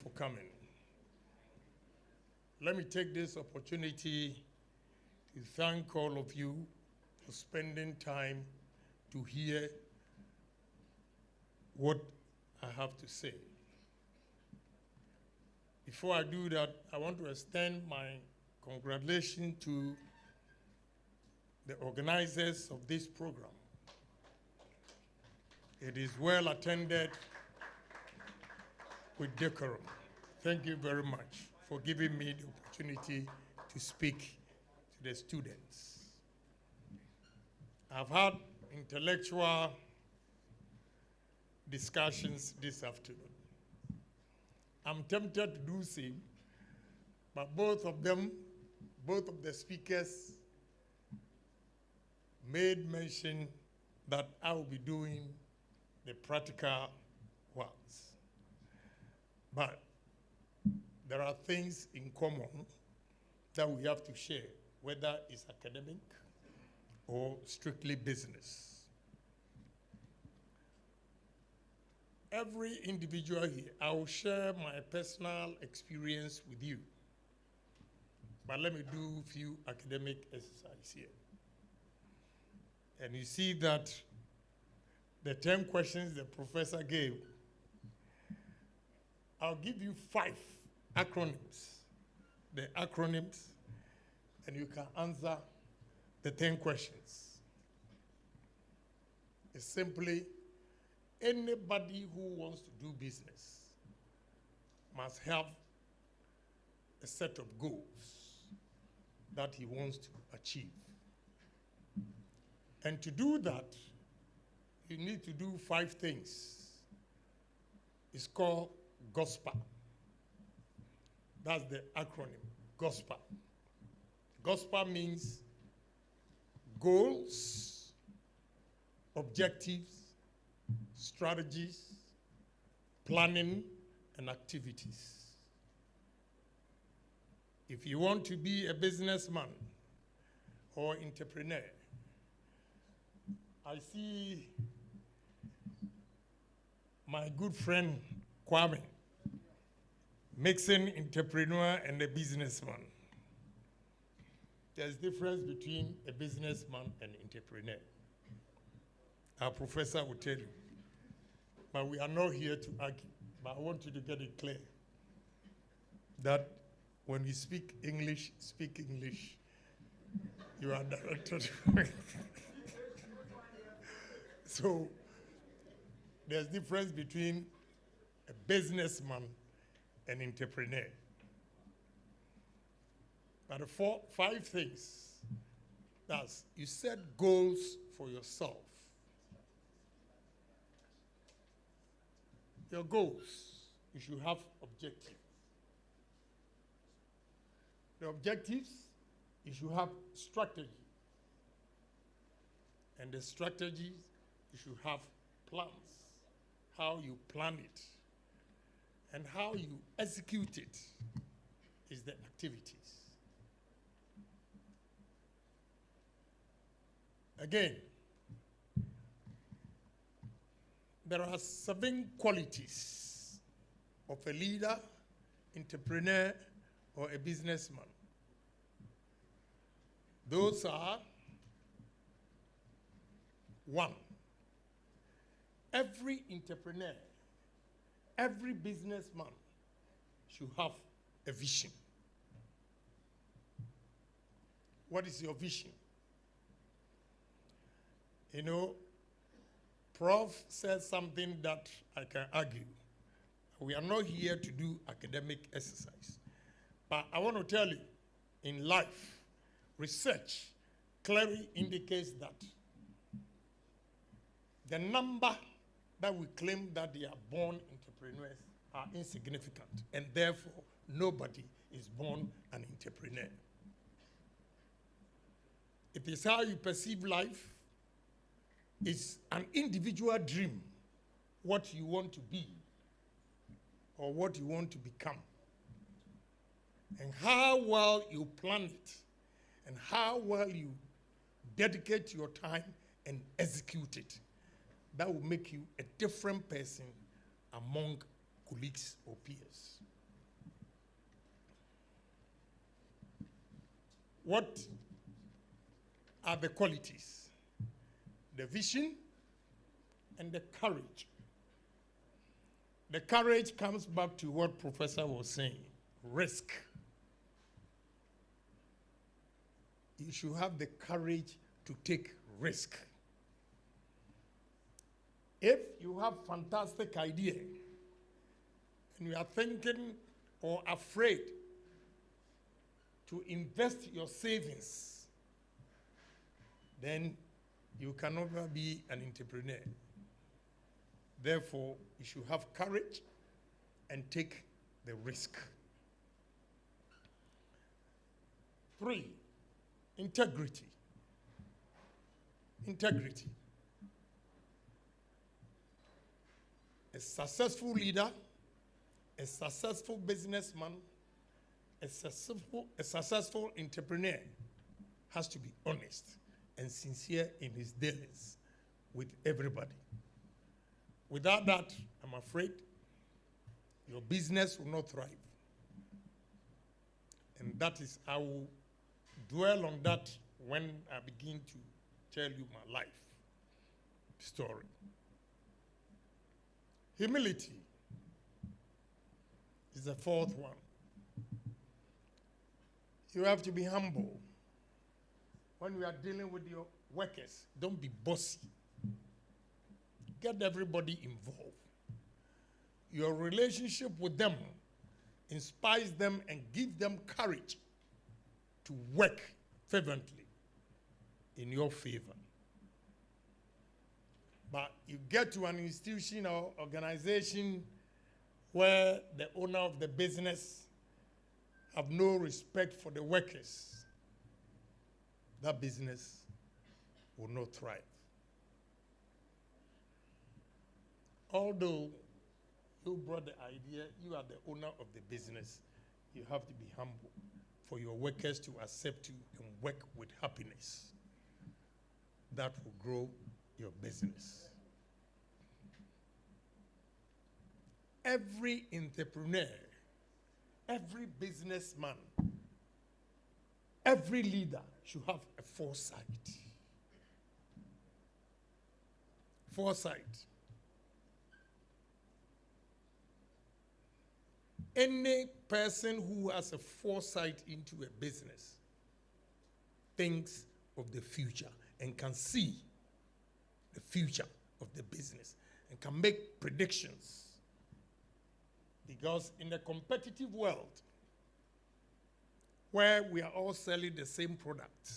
for coming. Let me take this opportunity to thank all of you for spending time to hear what I have to say. Before I do that, I want to extend my congratulations to the organizers of this program. It is well attended with decorum. Thank you very much for giving me the opportunity to speak to the students. I've had intellectual discussions this afternoon. I'm tempted to do the same, but both of the speakers made mention that I will be doing the practical ones. But there are things in common that we have to share, whether it's academic or strictly business. Every individual here, I will share my personal experience with you. But let me do a few academic exercises here. And you see that the 10 questions the professor gave, I'll give you 5 acronyms, the acronyms, and you can answer the 10 questions. It's simply anybody who wants to do business must have a set of goals that he wants to achieve. And to do that, you need to do 5 things. It's called GOSPA. That's the acronym, GOSPA. GOSPA means goals, objectives, strategies, planning, and activities. If you want to be a businessman or entrepreneur, I see my good friend Kwame mixing entrepreneur and a businessman. There's difference between a businessman and entrepreneur. Our professor will tell you. But we are not here to argue. But I want you to get it clear that when you speak English, you are directed. So there's difference between a businessman and entrepreneur. But the 5 things, that's you set goals for yourself. Your goals, you should have objectives. The objectives, you should have strategy. And the strategies, you should have plans, how you plan it. And how you execute it is the activities. Again, there are 7 qualities of a leader, entrepreneur, or a businessman. Those are: 1, every entrepreneur, every businessman should have a vision. What is your vision? You know, Prof said something that I can argue. We are not here to do academic exercise. But I want to tell you, in life, research clearly indicates that the number that we claim that they are born entrepreneurs are insignificant, and therefore nobody is born an entrepreneur. It is how you perceive life. It's an individual dream, what you want to be or what you want to become. And how well you plan it and how well you dedicate your time and execute it, that will make you a different person among colleagues or peers. What are the qualities? The vision and the courage. The courage comes back to what Professor was saying, risk. You should have the courage to take risk. If you have fantastic idea and you are thinking or afraid to invest your savings, then you can never be an entrepreneur. Therefore, you should have courage and take the risk. 3, integrity. Integrity. A successful leader, a successful businessman, a successful entrepreneur has to be honest and sincere in his dealings with everybody. Without that, I'm afraid your business will not thrive. And that is, I will dwell on that when I begin to tell you my life story. Humility is the 4th one. You have to be humble. When you are dealing with your workers, don't be bossy. Get everybody involved. Your relationship with them inspires them and gives them courage to work fervently in your favor. But you get to an institution or organization where the owner of the business have no respect for the workers, that business will not thrive. Although you brought the idea, you are the owner of the business, you have to be humble for your workers to accept you and work with happiness. That will grow your business. Every entrepreneur, every businessman, every leader should have a foresight. Foresight. Any person who has a foresight into a business thinks of the future and can see the future of the business and can make predictions. Because in a competitive world where we are all selling the same product,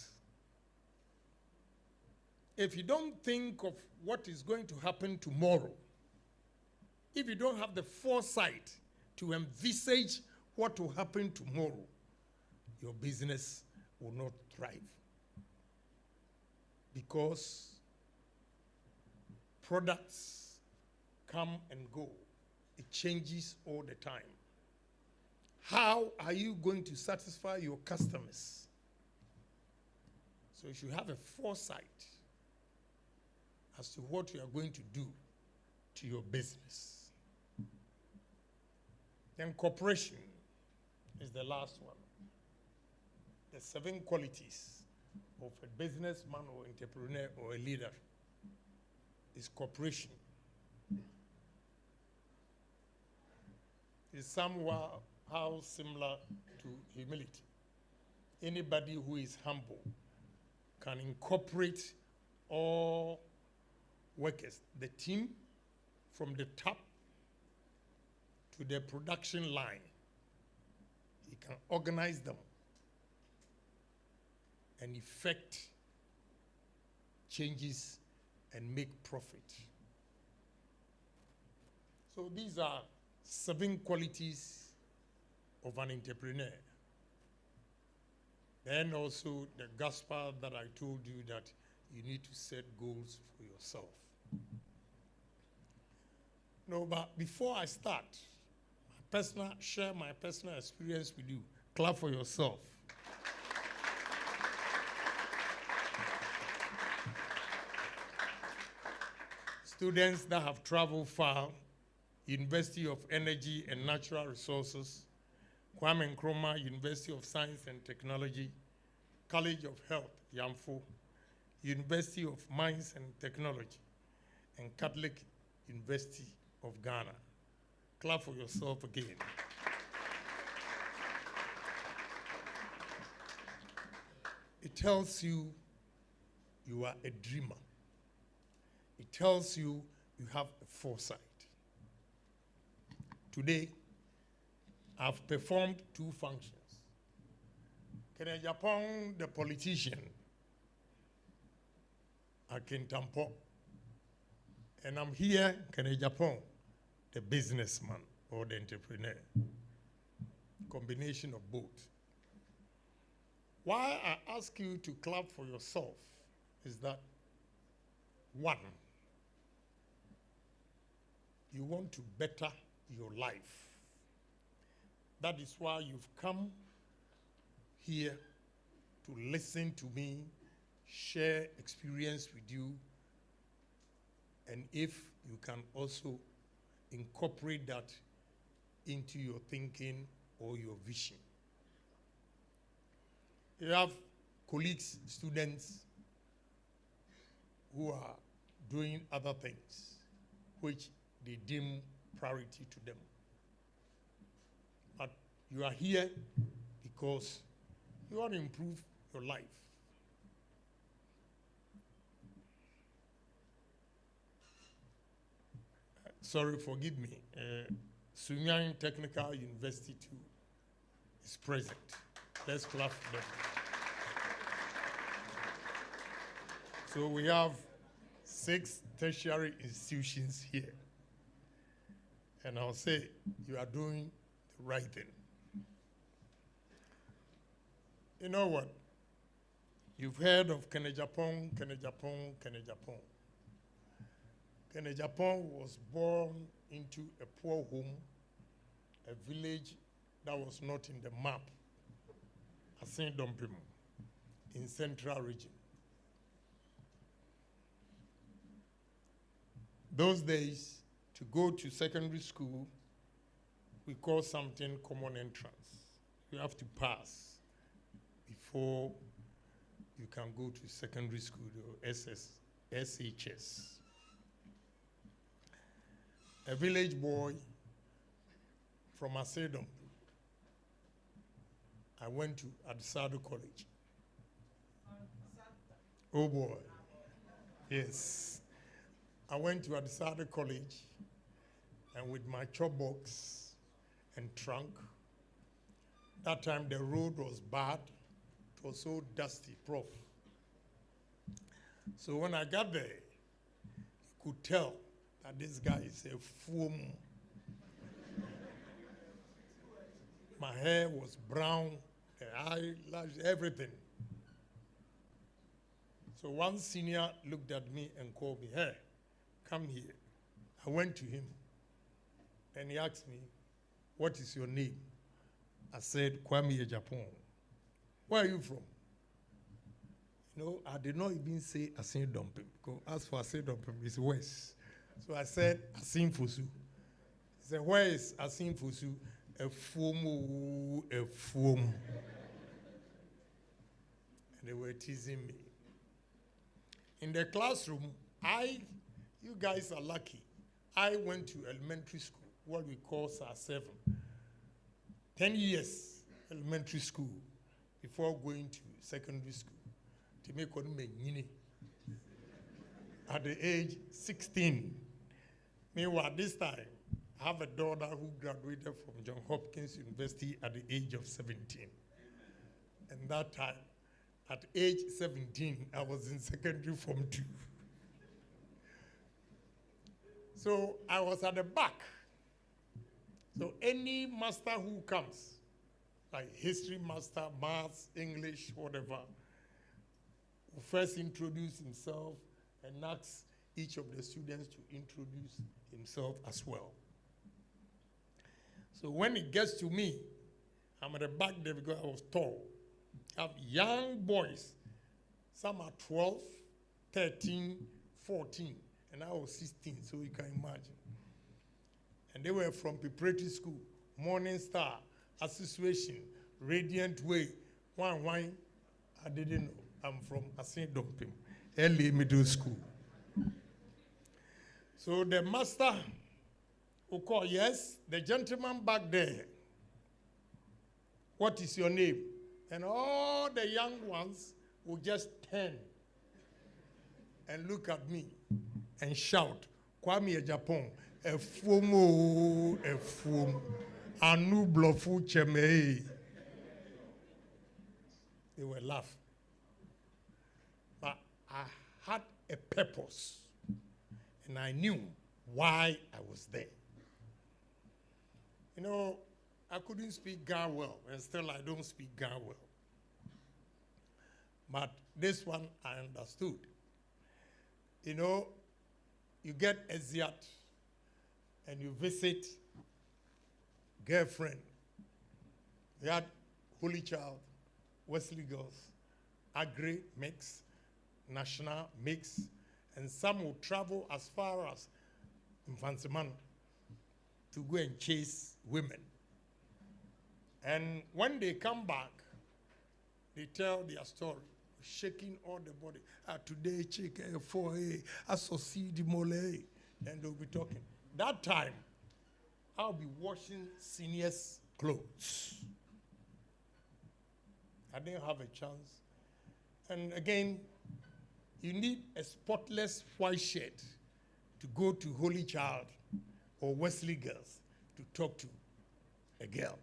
if you don't think of what is going to happen tomorrow, if you don't have the foresight to envisage what will happen tomorrow, your business will not thrive. Because products come and go. It changes all the time. How are you going to satisfy your customers? So you should have a foresight as to what you are going to do to your business. Then cooperation is the last one. The 7 qualities of a businessman or entrepreneur or a leader is cooperation. It's somehow similar to humility. Anybody who is humble can incorporate all workers, the team from the top to the production line. He can organize them and effect changes and make profit. So these are 7 qualities of an entrepreneur. Then also the gospel that I told you, that you need to set goals for yourself. No, but before I start, share my personal experience with you. Clap for yourself. Students that have traveled far, University of Energy and Natural Resources, Kwame Nkrumah, University of Science and Technology, College of Health, Yamfo, University of Mines and Technology, and Catholic University of Ghana. Clap for yourself again. It tells you you are a dreamer. It tells you you have a foresight. Today, I've performed 2 functions. Ken Agyapong, the politician, at Kintampo. And I'm here, Ken Agyapong, the businessman or the entrepreneur. Combination of both. Why I ask you to clap for yourself is that, 1, you want to better your life. That is why you've come here to listen to me, share experience with you, and if you can also incorporate that into your thinking or your vision. You have colleagues, students who are doing other things which they deem priority to them. But you are here because you want to improve your life. Sorry, forgive me. Sunyang Technical University too is present. Let's clap for them. So we have 6 tertiary institutions here. And I'll say you are doing the right thing. You know what? You've heard of Ken Agyapong, Ken Agyapong, Ken Agyapong. Ken Agyapong was born into a poor home, a village that was not in the map, Asin Dompim, in Central Region. Those days, to go to secondary school, we call something common entrance. You have to pass before you can go to secondary school, or SHS. A village boy from Asedom. I went to Adisado College. Oh boy, yes. I went to Adisado College, and with my chop box and trunk, that time the road was bad. It was so dusty, prof. So when I got there, you could tell that this guy is a fool. My hair was brown, the eyelash, everything. So one senior looked at me and called me, "Hey, come here." I went to him, and he asked me, "What is your name?" I said, "Kwame Agyapong." "Where are you from?" You know, I did not even say Asin Dompim, because as for Asin Dompim, it's west. So I said, Asin Fosu. He said, "Where is Asin Fosu?" "A foam, a foam." And they were teasing me. In the classroom, you guys are lucky. I went to elementary school, what we call SAR7. 10 years elementary school before going to secondary school. To make at the age 16. Meanwhile, this time, I have a daughter who graduated from Johns Hopkins University at the age of 17. And that time, at age 17, I was in secondary form 2. So I was at the back. So any master who comes, like history master, maths, English, whatever, will first introduce himself and ask each of the students to introduce himself as well. So when it gets to me, I'm at the back there because I was tall. I have young boys. Some are 12, 13, 14, and I was 16, so you can imagine. And they were from preparatory school, Morning Star, Association, Radiant Way, Wine, I didn't know. I'm from Asin Dompim, early middle school. So the master will call, yes, the gentleman back there. What is your name? And all the young ones will just turn and look at me and shout, Kwame Agyapong, Efumo, Efum, Anu Blofu Cheme. They were laughing. But I had a purpose, and I knew why I was there. You know, I couldn't speak Ga well, and still I don't speak Ga well. But this one I understood. You know, you get a Ziat and you visit girlfriend. You had Holy Child, Wesley Girls, Agri mix, National mix, and some will travel as far as Mfantsiman to go and chase women. And when they come back, they tell their story, shaking all the body. Today, check for a associate mole, and they'll be talking. That time, I'll be washing seniors' clothes. I didn't have a chance. And again, you need a spotless white shirt to go to Holy Child or Wesley Girls to talk to a girl.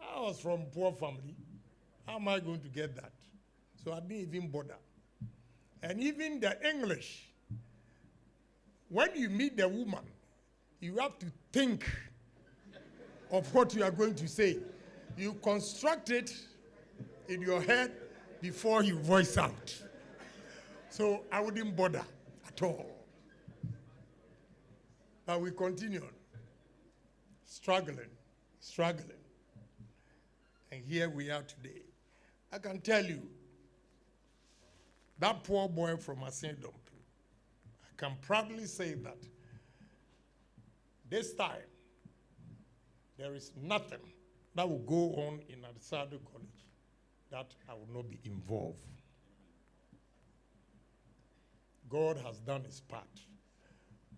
I was from a poor family. How am I going to get that? So I didn't even bother. And even the English, when you meet the woman, you have to think of what you are going to say. You construct it in your head before you voice out. So I wouldn't bother at all. But we continued, struggling. And here we are today. I can tell you, that poor boy from Asin Dompe, I can proudly say that this time, there is nothing that will go on in Adisado College that I will not be involved. God has done his part.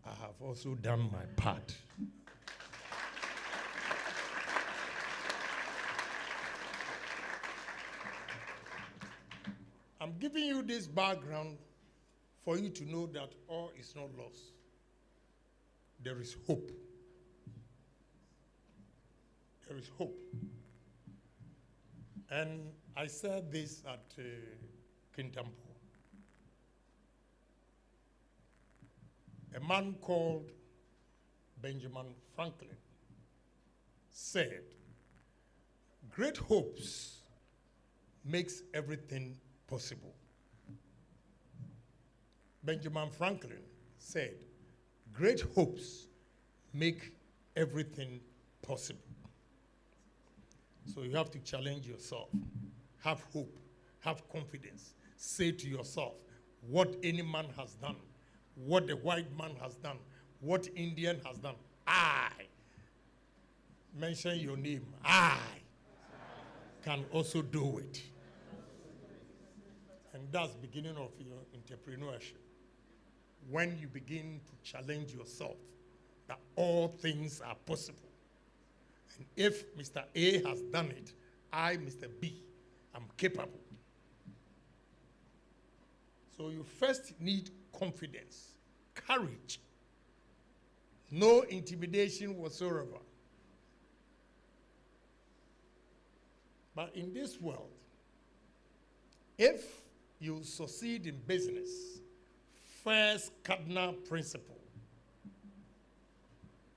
I have also done my part. I'm giving you this background for you to know that all is not lost. There is hope. There is hope. And I said this at Kintampo. A man called Benjamin Franklin said, "Great hopes makes everything possible." Benjamin Franklin said, "Great hopes make everything possible." So you have to challenge yourself. Have hope. Have confidence. Say to yourself, what any man has done, what the white man has done, what Indian has done, I, mention your name, I can also do it. And that's the beginning of your entrepreneurship. When you begin to challenge yourself that all things are possible. And if Mr. A has done it, I, Mr. B, am capable. So you first need confidence, courage, no intimidation whatsoever. But in this world, if you succeed in business, first cardinal principle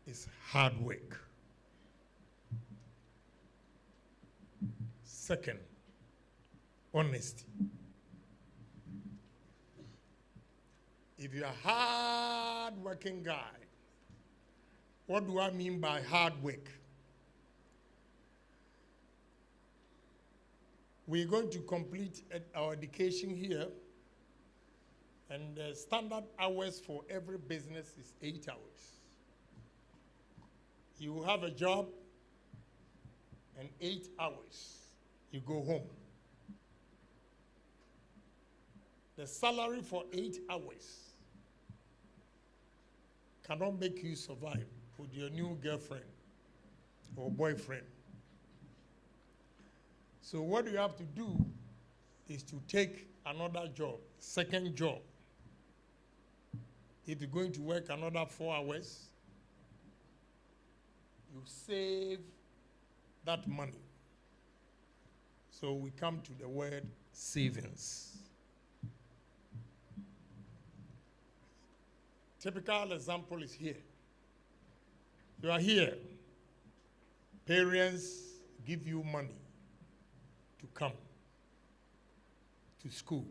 is hard work. Second, honesty. If you're a hard-working guy, what do I mean by hard work? We're going to complete our education here, and the standard hours for every business is 8 hours. You have a job, and 8 hours, you go home. the salary for 8 hours cannot make you survive with your new girlfriend or boyfriend. So what you have to do is to take another job, second job. If you're going to work another 4 hours, you save that money. So we come to the word savings. Typical example is here. You are here. Parents give you money to come to school.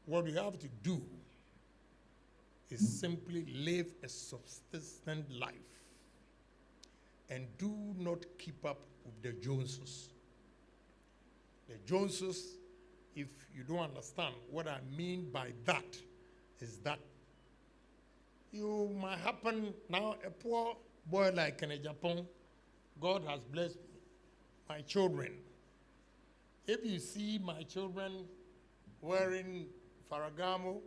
What you have to do is simply live a subsistent life and do not keep up with the Joneses. The Joneses, if you don't understand what I mean by that, is that you might happen now, a poor boy like Ken Agyapong, God has blessed my children. If you see my children wearing Ferragamo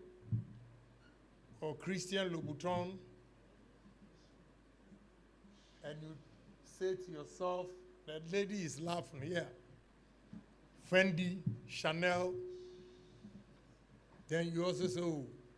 or Christian Louboutin, and you say to yourself, that lady is laughing here, Fendi, Chanel, then you also say, oh,